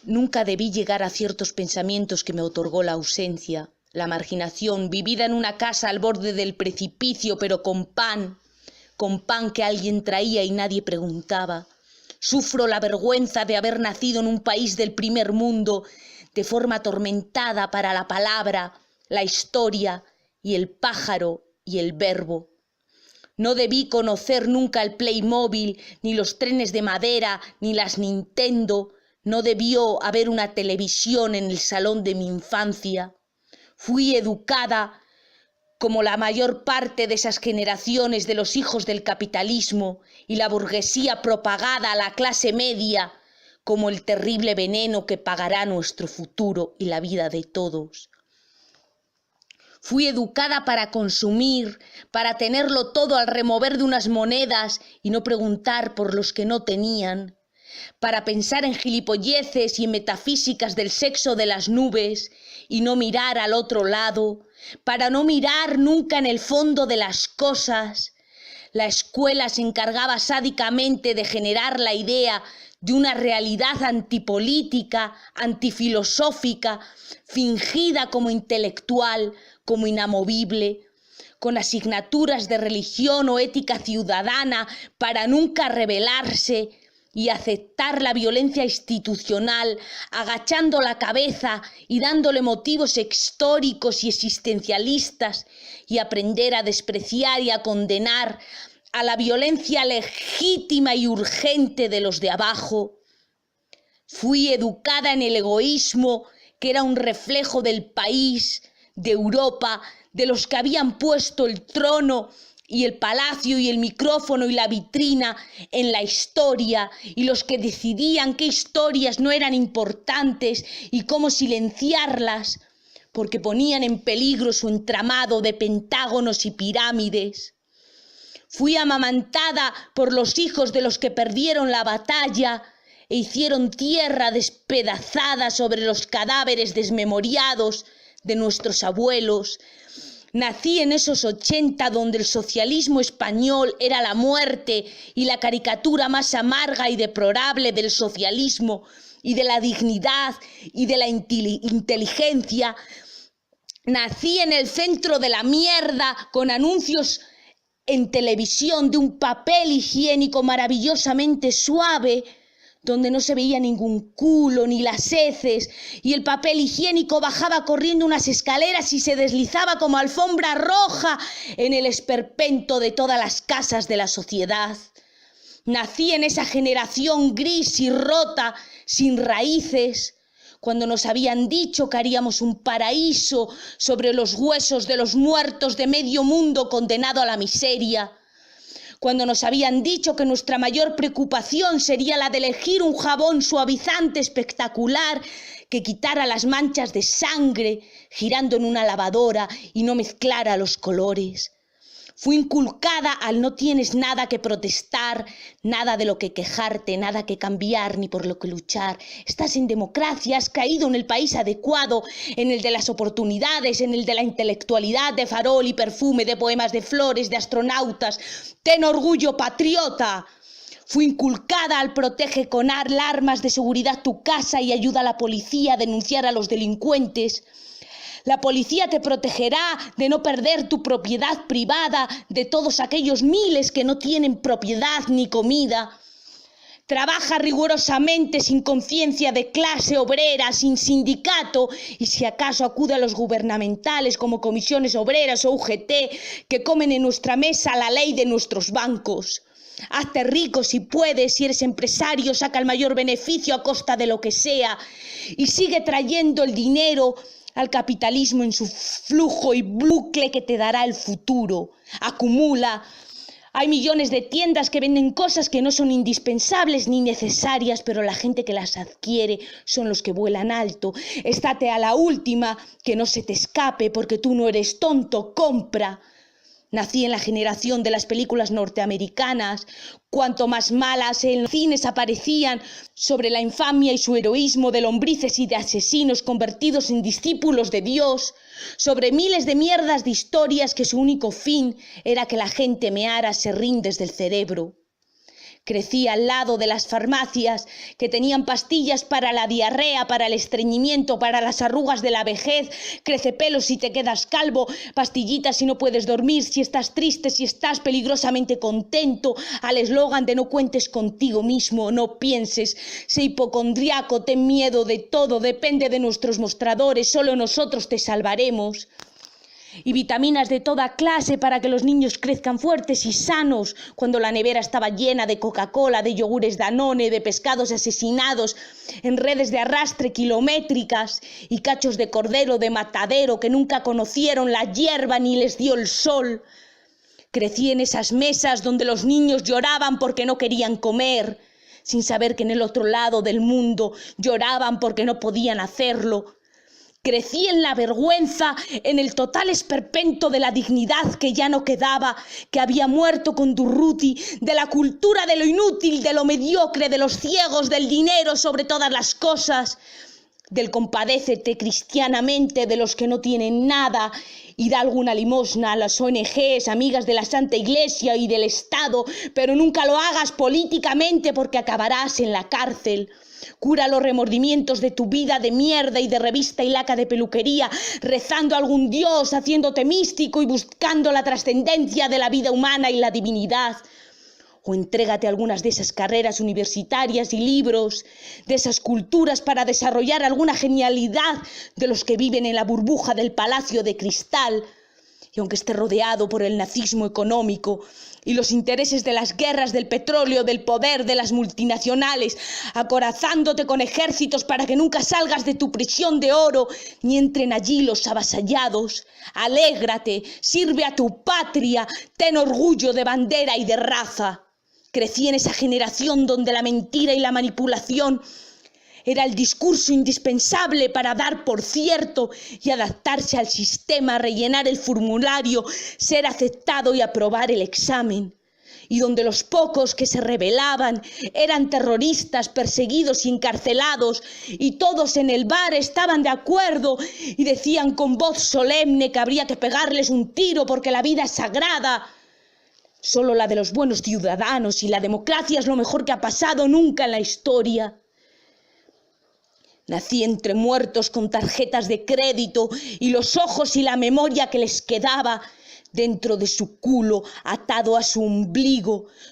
Nunca debí llegar a ciertos pensamientos que me otorgó la ausencia, la marginación, vivida en una casa al borde del precipicio, pero con pan que alguien traía y nadie preguntaba. Sufro la vergüenza de haber nacido en un país del primer mundo, de forma atormentada para la palabra, la historia y el pájaro y el verbo. No debí conocer nunca el Playmobil, ni los trenes de madera, ni las Nintendo. No debió haber una televisión en el salón de mi infancia. Fui educada como la mayor parte de esas generaciones de los hijos del capitalismo y la burguesía propagada a la clase media como el terrible veneno que pagará nuestro futuro y la vida de todos. Fui educada para consumir, para tenerlo todo al remover de unas monedas y no preguntar por los que no tenían, para pensar en gilipolleces y en metafísicas del sexo de las nubes y no mirar al otro lado, para no mirar nunca en el fondo de las cosas. La escuela se encargaba sádicamente de generar la idea de una realidad antipolítica, antifilosófica, fingida como intelectual, como inamovible, con asignaturas de religión o ética ciudadana para nunca rebelarse y aceptar la violencia institucional, agachando la cabeza y dándole motivos históricos y existencialistas, y aprender a despreciar y a condenar a la violencia legítima y urgente de los de abajo. Fui educada en el egoísmo, que era un reflejo del país, de Europa, de los que habían puesto el trono y el palacio y el micrófono y la vitrina en la historia, y los que decidían qué historias no eran importantes y cómo silenciarlas, porque ponían en peligro su entramado de pentágonos y pirámides. Fui amamantada por los hijos de los que perdieron la batalla e hicieron tierra despedazada sobre los cadáveres desmemoriados de nuestros abuelos. Nací en esos 80 donde el socialismo español era la muerte y la caricatura más amarga y deplorable del socialismo y de la dignidad y de la inteligencia. Nací en el centro de la mierda con anuncios en televisión de un papel higiénico maravillosamente suave, donde no se veía ningún culo ni las heces, y el papel higiénico bajaba corriendo unas escaleras y se deslizaba como alfombra roja en el esperpento de todas las casas de la sociedad. Nací en esa generación gris y rota, sin raíces, cuando nos habían dicho que haríamos un paraíso sobre los huesos de los muertos de medio mundo condenado a la miseria, cuando nos habían dicho que nuestra mayor preocupación sería la de elegir un jabón suavizante espectacular que quitara las manchas de sangre girando en una lavadora y no mezclara los colores. Fui inculcada al no tienes nada que protestar, nada de lo que quejarte, nada que cambiar ni por lo que luchar. Estás en democracia, has caído en el país adecuado, en el de las oportunidades, en el de la intelectualidad, de farol y perfume, de poemas de flores, de astronautas. Ten orgullo patriota. Fui inculcada al protege con armas de seguridad tu casa y ayuda a la policía a denunciar a los delincuentes. La policía te protegerá de no perder tu propiedad privada, de todos aquellos miles que no tienen propiedad ni comida. Trabaja rigurosamente sin conciencia de clase obrera, sin sindicato, y si acaso acude a los gubernamentales como comisiones obreras o UGT que comen en nuestra mesa la ley de nuestros bancos. Hazte rico si puedes, si eres empresario, saca el mayor beneficio a costa de lo que sea y sigue trayendo el dinero al capitalismo en su flujo y bucle que te dará el futuro. Acumula. Hay millones de tiendas que venden cosas que no son indispensables ni necesarias, pero la gente que las adquiere son los que vuelan alto. Estate a la última, que no se te escape, porque tú no eres tonto, compra. Nací en la generación de las películas norteamericanas. Cuanto más malas en los cines aparecían sobre la infamia y su heroísmo de lombrices y de asesinos convertidos en discípulos de Dios, sobre miles de mierdas de historias que su único fin era que la gente meara serrín desde el cerebro. Crecí al lado de las farmacias que tenían pastillas para la diarrea, para el estreñimiento, para las arrugas de la vejez, crecepelos si te quedas calvo, pastillitas si no puedes dormir, si estás triste, si estás peligrosamente contento, al eslogan de no cuentes contigo mismo, no pienses, sé hipocondriaco, ten miedo de todo, depende de nuestros mostradores, solo nosotros te salvaremos. Y vitaminas de toda clase para que los niños crezcan fuertes y sanos, cuando la nevera estaba llena de Coca-Cola, de yogures Danone, de pescados asesinados en redes de arrastre kilométricas y cachos de cordero de matadero que nunca conocieron la hierba ni les dio el sol. Crecí en esas mesas donde los niños lloraban porque no querían comer, sin saber que en el otro lado del mundo lloraban porque no podían hacerlo. Crecí en la vergüenza, en el total esperpento de la dignidad que ya no quedaba, que había muerto con Durruti, de la cultura de lo inútil, de lo mediocre, de los ciegos, del dinero sobre todas las cosas, del compadécete cristianamente de los que no tienen nada y da alguna limosna a las ONGs, amigas de la Santa Iglesia y del Estado, pero nunca lo hagas políticamente porque acabarás en la cárcel. Cura los remordimientos de tu vida de mierda y de revista y laca de peluquería, rezando a algún dios, haciéndote místico y buscando la trascendencia de la vida humana y la divinidad. O entrégate a algunas de esas carreras universitarias y libros, de esas culturas para desarrollar alguna genialidad de los que viven en la burbuja del palacio de cristal. Y aunque esté rodeado por el nazismo económico y los intereses de las guerras del petróleo, del poder, de las multinacionales, acorazándote con ejércitos para que nunca salgas de tu prisión de oro, ni entren allí los avasallados, alégrate, sirve a tu patria, ten orgullo de bandera y de raza. Crecí en esa generación donde la mentira y la manipulación era el discurso indispensable para dar por cierto y adaptarse al sistema, rellenar el formulario, ser aceptado y aprobar el examen. Y donde los pocos que se rebelaban eran terroristas, perseguidos y encarcelados, y todos en el bar estaban de acuerdo y decían con voz solemne que habría que pegarles un tiro porque la vida es sagrada. Solo la de los buenos ciudadanos y la democracia es lo mejor que ha pasado nunca en la historia. Nací entre muertos con tarjetas de crédito y los ojos y la memoria que les quedaba dentro de su culo atado a su ombligo.